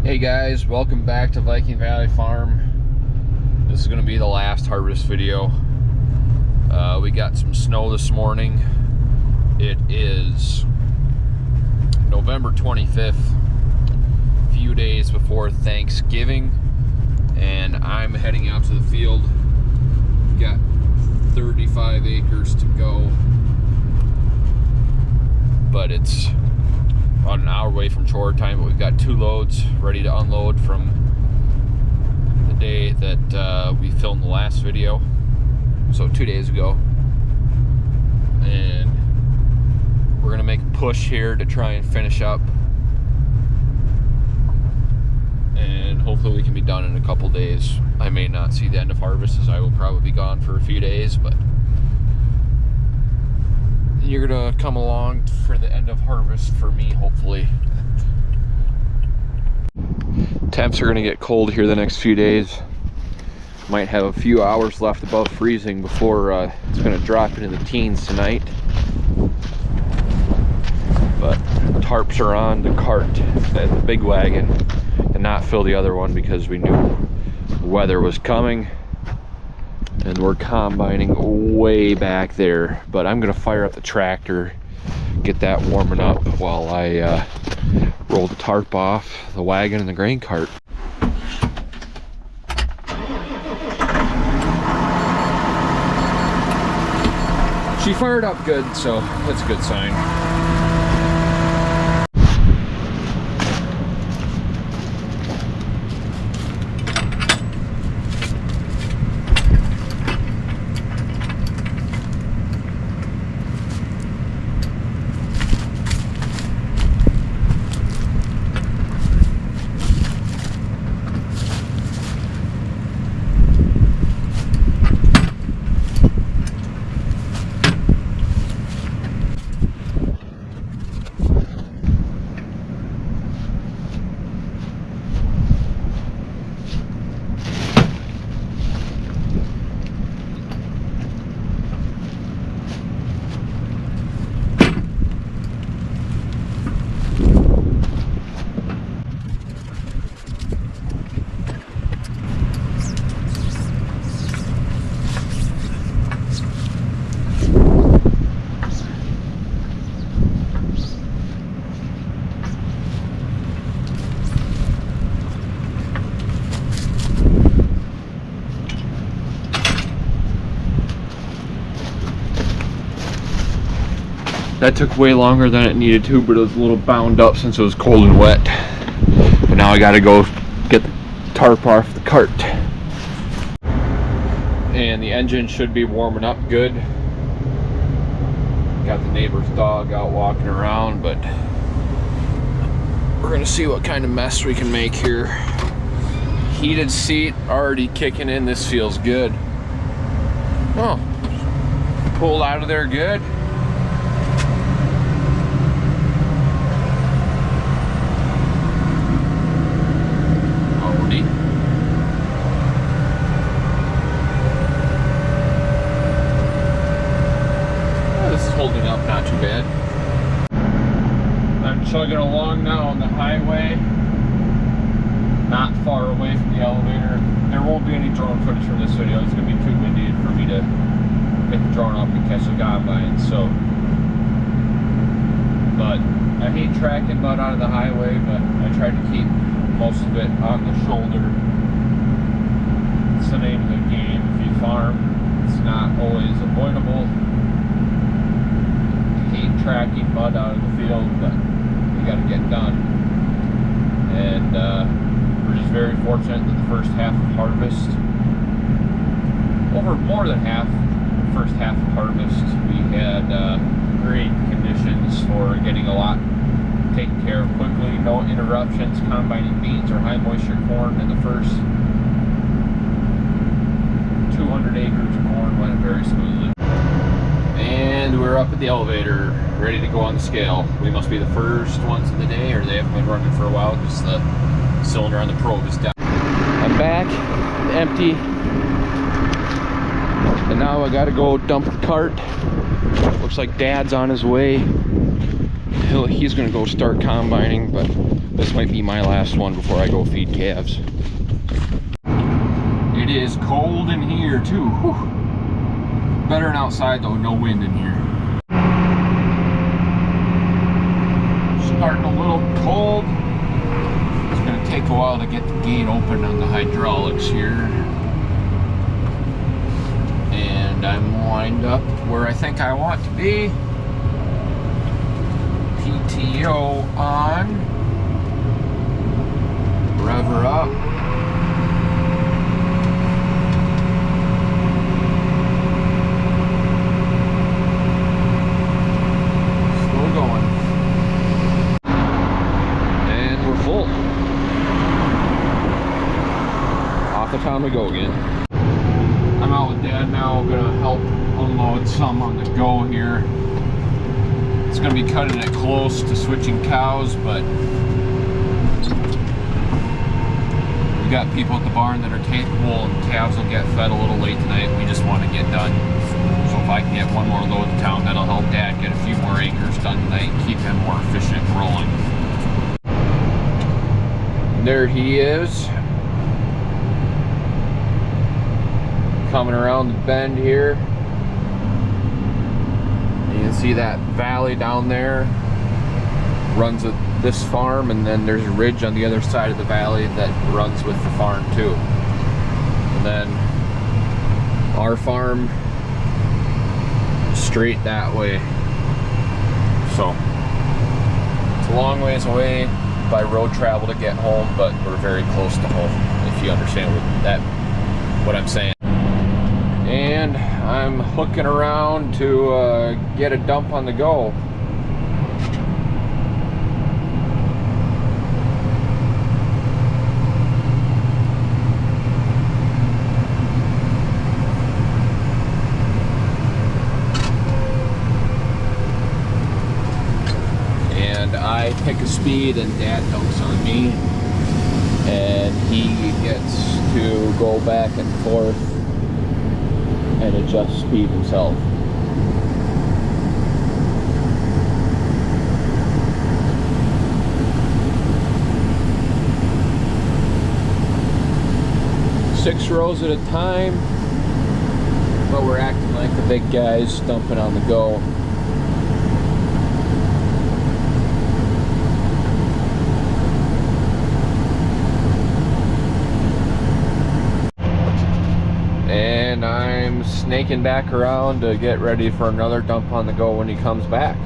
Hey guys, welcome back to Viking Valley Farm. This is going to be the last harvest video. We got some snow this morning. It is November 25th, a few days before Thanksgiving, and I'm heading out to the field. Got 35 acres to go, but it's about an hour away from chore time, but we've got 2 loads ready to unload from the day that we filmed the last video, so 2 days ago. And we're gonna make a push here to try and finish up, and hopefully we can be done in a couple days. I may not see the end of harvest, as I will probably be gone for a few days, but you're gonna come along for the end of harvest for me, hopefully. Temps are gonna get cold here the next few days. Might have a few hours left above freezing before it's gonna drop into the teens tonight. But tarps are on the cart, the big wagon, and not fill the other one because we knew weather was coming. And we're combining way back there, but I'm gonna fire up the tractor, get that warming up while I roll the tarp off the wagon and the grain cart. She fired up good, so that's a good sign. That took way longer than it needed to, but it was a little bound up since it was cold and wet. But now I gotta go get the tarp off the cart. And the engine should be warming up good. Got the neighbor's dog out walking around, but we're gonna see what kind of mess we can make here. Heated seat already kicking in. This feels good. Oh, pulled out of there good. Holding up not too bad. I'm chugging along now on the highway, not far away from the elevator. There won't be any drone footage from this video. It's going to be too windy for me to get the drone up and catch the combine. So, but I hate tracking mud out of the highway, but I try to keep most of it on the shoulder. It's the name of the game. If you farm, it's not always avoidable. Tracking mud out of the field, but we got to get done. And we're just very fortunate that the first half of harvest, over more than half, the first half of harvest, we had great conditions for getting a lot taken care of quickly. No interruptions, combining beans or high moisture corn in the first 200 acres of corn went very smoothly. And we're up at the elevator, ready to go on the scale. We must be the first ones of the day, or they haven't been running for a while because the cylinder on the probe is down. I'm back, empty, and now I gotta go dump the cart. Looks like Dad's on his way. He's gonna go start combining, but This might be my last one before I go feed calves. It is cold in here too. Whew. Better than outside though, no wind in here. Starting a little cold. It's going to take a while to get the gate open on the hydraulics here. And I'm lined up where I think I want to be. PTO on. Rev her up. Still going. And we're full. Off the town we go again. I'm out with Dad now, gonna help unload some on the go here. It's gonna be cutting it close to switching cows, but we got people at the barn that are capable, and calves will get fed a little late tonight. We just want to get done. So if I can get one more load to town, that'll help Dad get a few more acres done tonight and keep him more efficient and rolling. There he is. Coming around the bend here. You can see that valley down there runs with this farm, and then there's a ridge on the other side of the valley that runs with the farm too. And then our farm straight that way. So it's a long ways away by road travel to get home, but we're very close to home, if you understand what I'm saying. And I'm hooking around to get a dump on the go. And I pick a speed and Dad dumps on me, and he gets to go back and forth and adjust speed himself. Six rows at a time, but we're acting like the big guys, dumping on the go. And I'm snaking back around to get ready for another dump on the go when he comes back.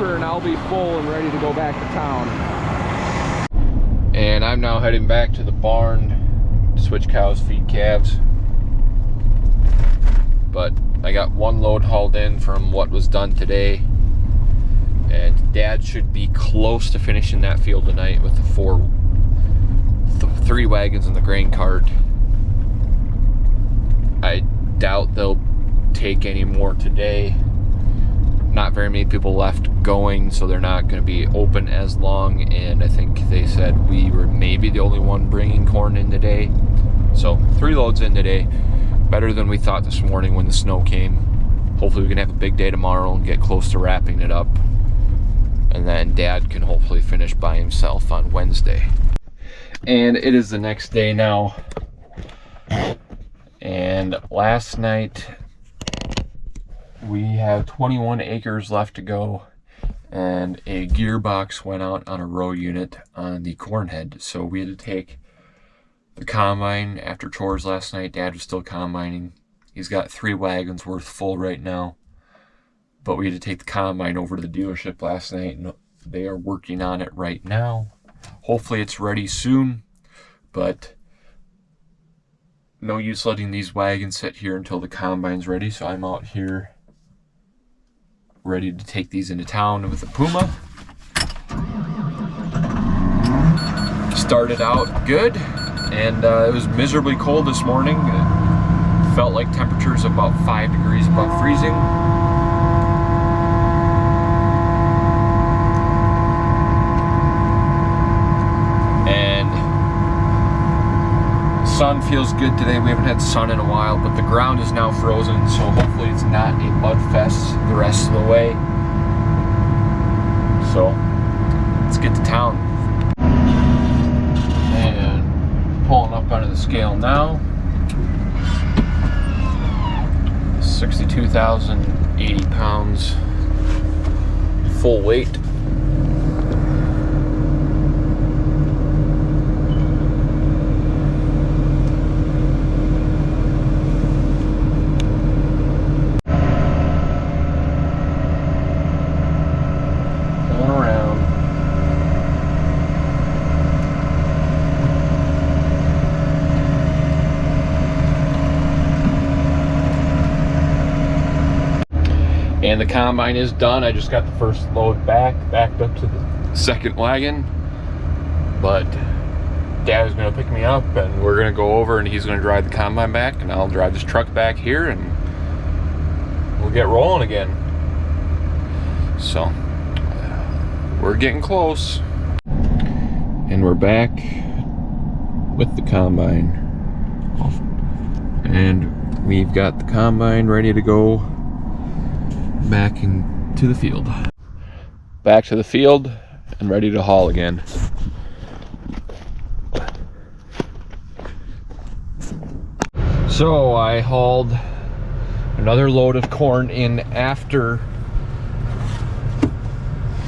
And I'll be full and ready to go back to town. And I'm now heading back to the barn to switch cows, feed calves. But I got one load hauled in from what was done today, and Dad should be close to finishing that field tonight with the three wagons and the grain cart. I doubt they'll take any more today. Not very many people left going, so they're not going to be open as long, and I think they said we were maybe the only one bringing corn in today. So 3 loads in today, better than we thought this morning when the snow came. Hopefully we can have a big day tomorrow and get close to wrapping it up, and then Dad can hopefully finish by himself on Wednesday. And it is the next day now, and last night we have 21 acres left to go, and a gearbox went out on a row unit on the corn head. So we had to take the combine after chores last night. Dad was still combining. He's got 3 wagons worth full right now, but we had to take the combine over to the dealership last night, and they are working on it right now. Hopefully it's ready soon, but no use letting these wagons sit here until the combine's ready. So I'm out here ready to take these into town with the Puma. started out good, and it was miserably cold this morning. It felt like temperatures about 5 degrees above freezing. Sun feels good today. We haven't had sun in a while, but the ground is now frozen, so hopefully it's not a mud fest the rest of the way. So let's get to town. And pulling up onto the scale now. 62,080 pounds full weight. And the combine is done. I just got the first load backed up to the second wagon. But Dad is gonna pick me up and we're gonna go over and he's gonna drive the combine back and I'll drive this truck back here and we'll get rolling again. So, we're getting close. And we're back with the combine. And we've got the combine ready to go back into the field. Back to the field and ready to haul again. So I hauled another load of corn in after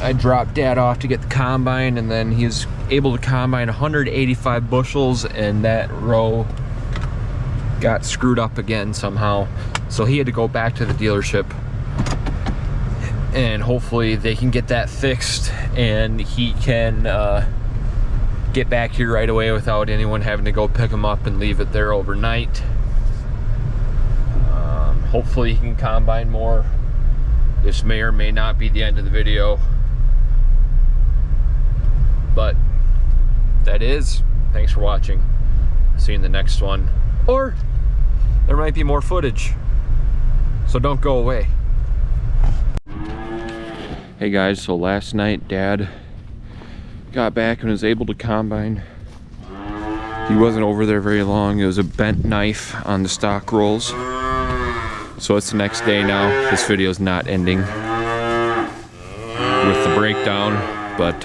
I dropped Dad off to get the combine, and then he was able to combine 185 bushels, and that row got screwed up again somehow. So he had to go back to the dealership and hopefully they can get that fixed and he can get back here right away without anyone having to go pick him up and leave it there overnight. Hopefully he can combine more. This may or may not be the end of the video, but that is. Thanks for watching. See you in the next one, or there might be more footage, so don't go away. Hey guys, so last night Dad got back and was able to combine. He wasn't over there very long. It was a bent knife on the stock rolls. So it's the next day now. This video is not ending with the breakdown, but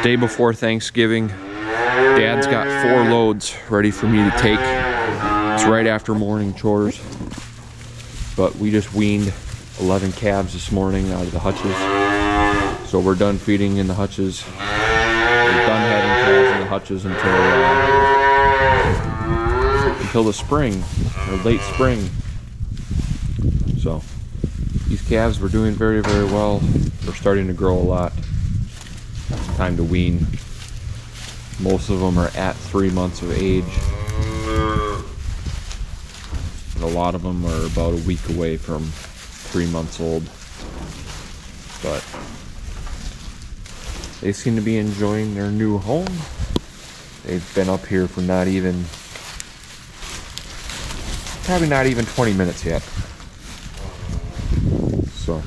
day before Thanksgiving, Dad's got 4 loads ready for me to take. It's right after morning chores, but we just weaned 11 calves this morning out of the hutches. So we're done feeding in the hutches. We're done having calves in the hutches until the spring, or late spring. So these calves were doing very, very well. They're starting to grow a lot. Time to wean. Most of them are at 3 months of age. And a lot of them are about a week away from 3 months old. But they seem to be enjoying their new home. They've been up here for probably not even 20 minutes yet. So,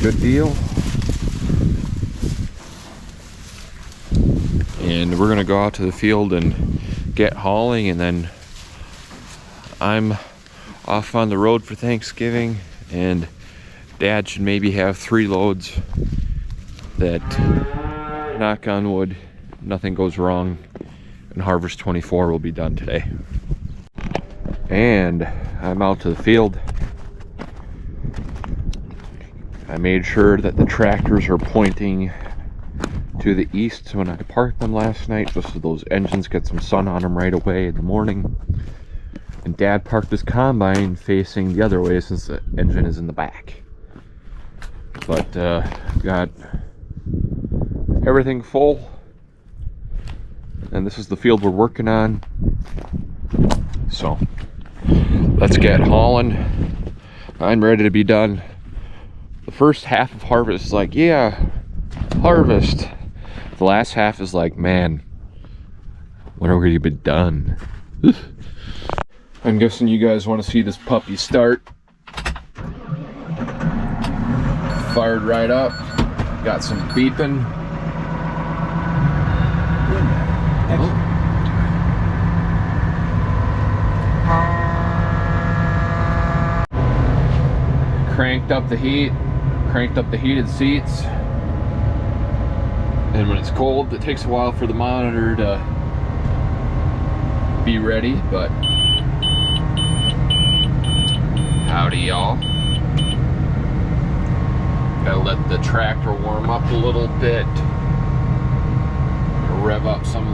good deal. And we're gonna go out to the field and get hauling, and then I'm off on the road for Thanksgiving, and Dad should maybe have 3 loads that, knock on wood, nothing goes wrong, and Harvest 24 will be done today. And I'm out to the field. I made sure that the tractors are pointing to the east when I parked them last night, just so those engines get some sun on them right away in the morning. And Dad parked his combine facing the other way since the engine is in the back. But got everything full, and this is the field we're working on. So let's get hauling. I'm ready to be done. The first half of harvest is like, yeah, harvest. The last half is like, man, when are we gonna be done? I'm guessing you guys want to see this puppy start. Fired right up. Got some beeping. Oh. Cranked up the heat. Cranked up the heated seats. And when it's cold, it takes a while for the monitor to be ready, but howdy y'all. Gotta let the tractor warm up a little bit. Rev up some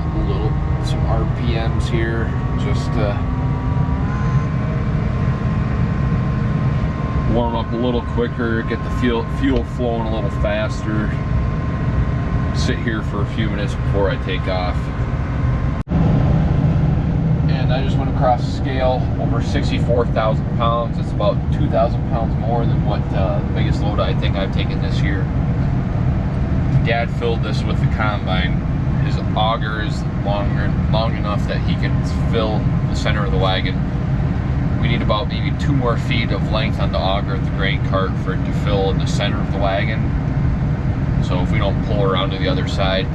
RPMs here, just to warm up a little quicker, get the fuel flowing a little faster. Sit here for a few minutes before I take off. And I just went across the scale, over 64,000 pounds. It's about 2,000 pounds more than what the biggest load I think I've taken this year. Dad filled this with the combine. His auger is long enough that he can fill the center of the wagon. We need about maybe 2 more feet of length on the auger of the grain cart for it to fill in the center of the wagon. So if we don't pull around to the other side,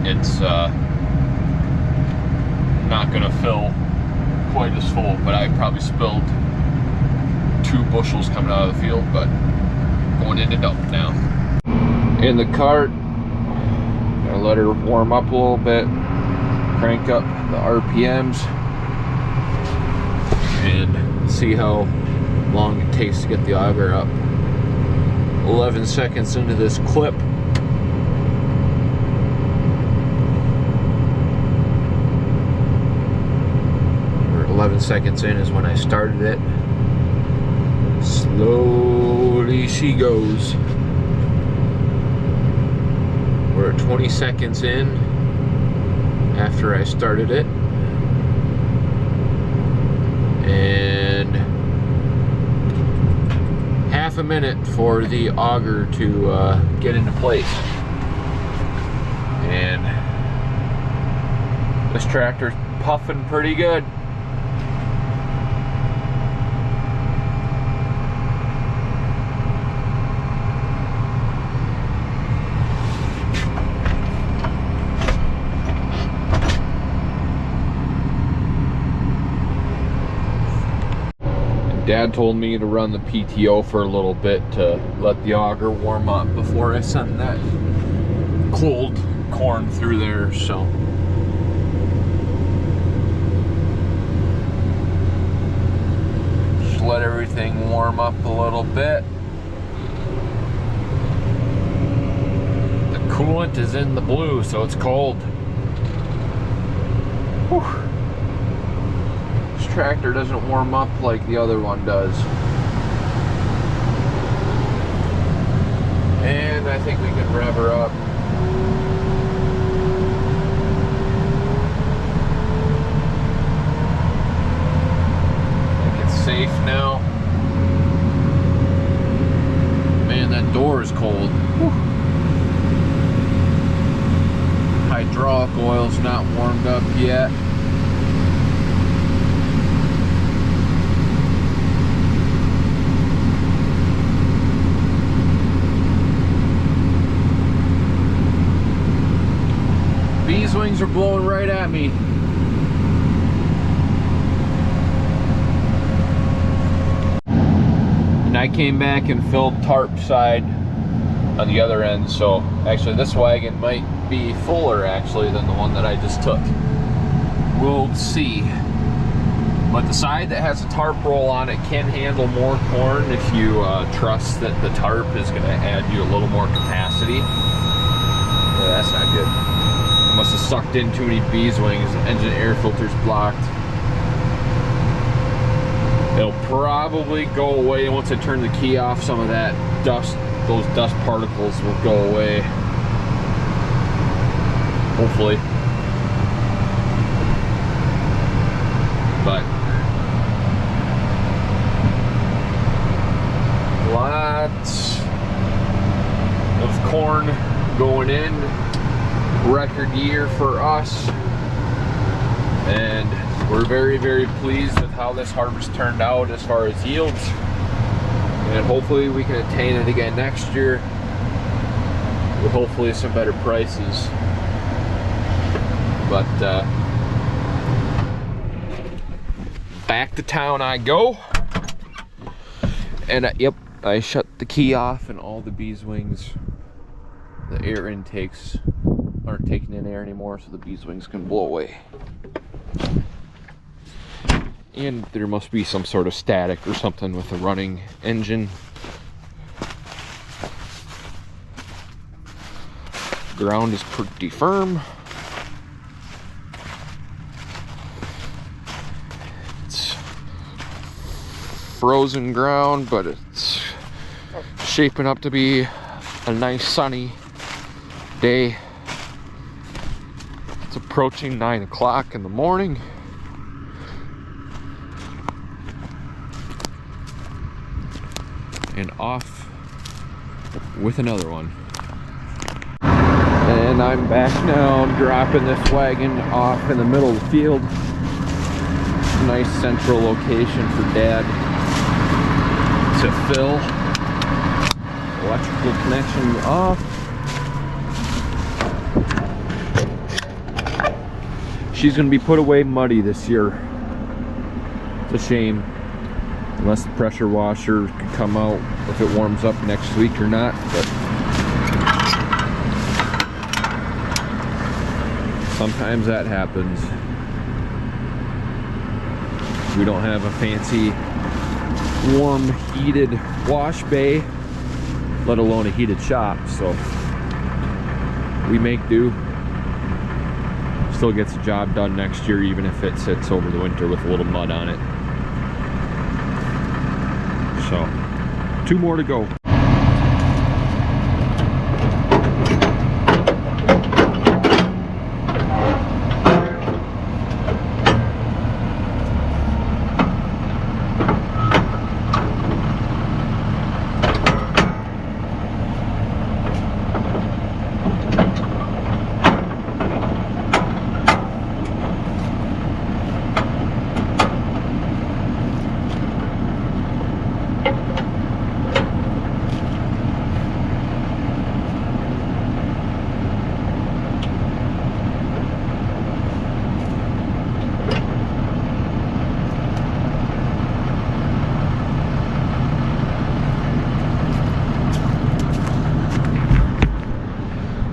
it's not gonna fill quite as full, but I probably spilled 2 bushels coming out of the field, but going into dump now. In the cart, gotta let her warm up a little bit, crank up the RPMs, and see how long it takes to get the auger up. 11 seconds into this clip. Or 11 seconds in is when I started it. Slowly she goes. We're at 20 seconds in after I started it. And half a minute for the auger to get into place. And this tractor's puffing pretty good. Dad told me to run the PTO for a little bit to let the auger warm up before I send that cold corn through there, so. Just let everything warm up a little bit. The coolant is in the blue, so it's cold. Whew. Tractor doesn't warm up like the other one does. And I think we can rev her up. I think it's safe now. Man, that door is cold. Whew. Hydraulic oil's not warmed up yet. These wings are blowing right at me. And I came back and filled tarp side on the other end, so actually this wagon might be fuller actually than the one that I just took. We'll see. But the side that has a tarp roll on it can handle more corn if you trust that the tarp is going to add you a little more capacity. Yeah, that's not good. Must have sucked in too many bees wings. Engine air filter's blocked. It'll probably go away once I turn the key off. Some of that dust, those dust particles will go away. Hopefully. But lots of corn Going in, record year for us, and we're very, very pleased with how this harvest turned out as far as yields, and hopefully we can attain it again next year with hopefully some better prices. But back to town I go, and yep, I shut the key off and all the bees wings, the air intakes aren't taking in air anymore, so the bees wings can blow away. And there must be some sort of static or something with the running engine. Ground is pretty firm. It's frozen ground, but it's shaping up to be a nice sunny day. It's approaching 9 o'clock in the morning. And off with another one. And I'm back now, dropping this wagon off in the middle of the field. Nice central location for Dad to fill. Electrical connection off. She's gonna be put away muddy this year. It's a shame. Unless the pressure washer can come out if it warms up next week or not, but sometimes that happens. We don't have a fancy warm heated wash bay, let alone a heated shop, so we make do. Still gets the job done next year, even if it sits over the winter with a little mud on it. So 2 more to go.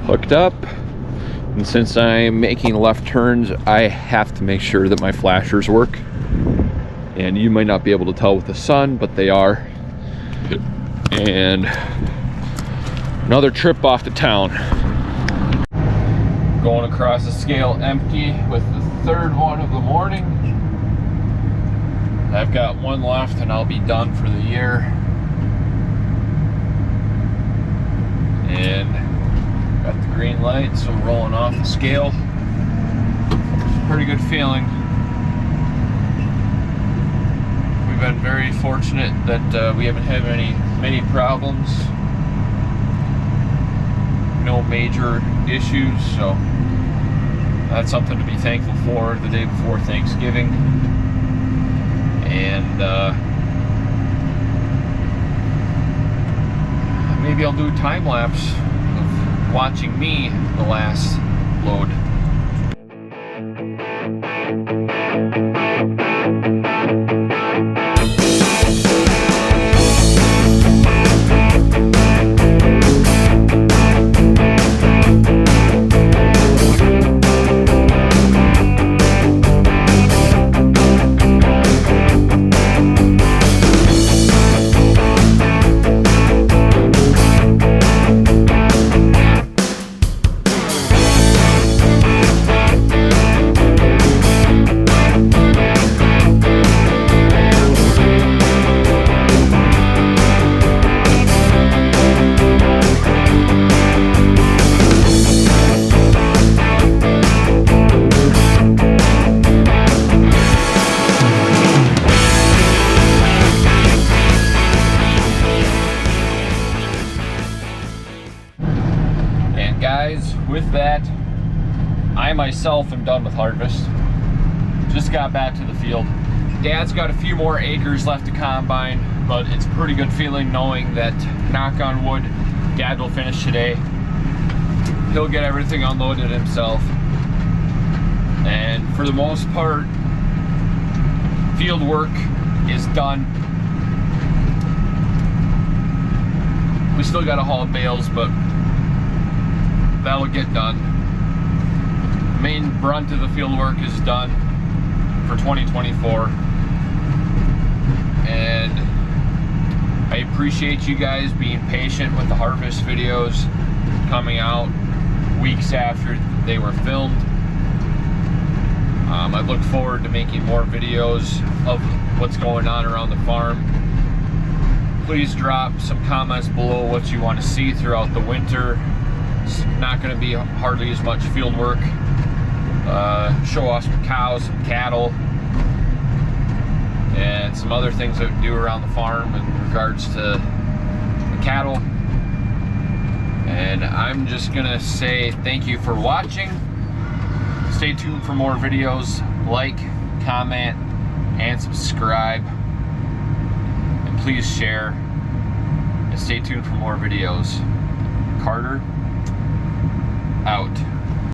Hooked up, and since I'm making left turns, I have to make sure that my flashers work. And you might not be able to tell with the sun, but they are. And another trip off to town. Going across the scale empty with the 3rd one of the morning. I've got 1 left and I'll be done for the year. And got the green light, so rolling off the scale. Pretty good feeling. We've been very fortunate that we haven't had many problems. No major issues, so that's something to be thankful for the day before Thanksgiving. And maybe I'll do a time lapse watching me the last load. I myself am done with harvest. Just got back to the field. Dad's got a few more acres left to combine, but it's a pretty good feeling knowing that, knock on wood, Dad will finish today. He'll get everything unloaded himself. And for the most part, field work is done. We still gotta haul bales, but that'll get done. The main brunt of the field work is done for 2024. And I appreciate you guys being patient with the harvest videos coming out weeks after they were filmed. I look forward to making more videos of what's going on around the farm. Please drop some comments below what you want to see throughout the winter. It's not going to be hardly as much field work. Show off some cows, some cattle, and some other things that we do around the farm in regards to the cattle. And I'm just gonna say thank you for watching. Stay tuned for more videos. Like, comment, and subscribe. And please share. And stay tuned for more videos. Carter, out.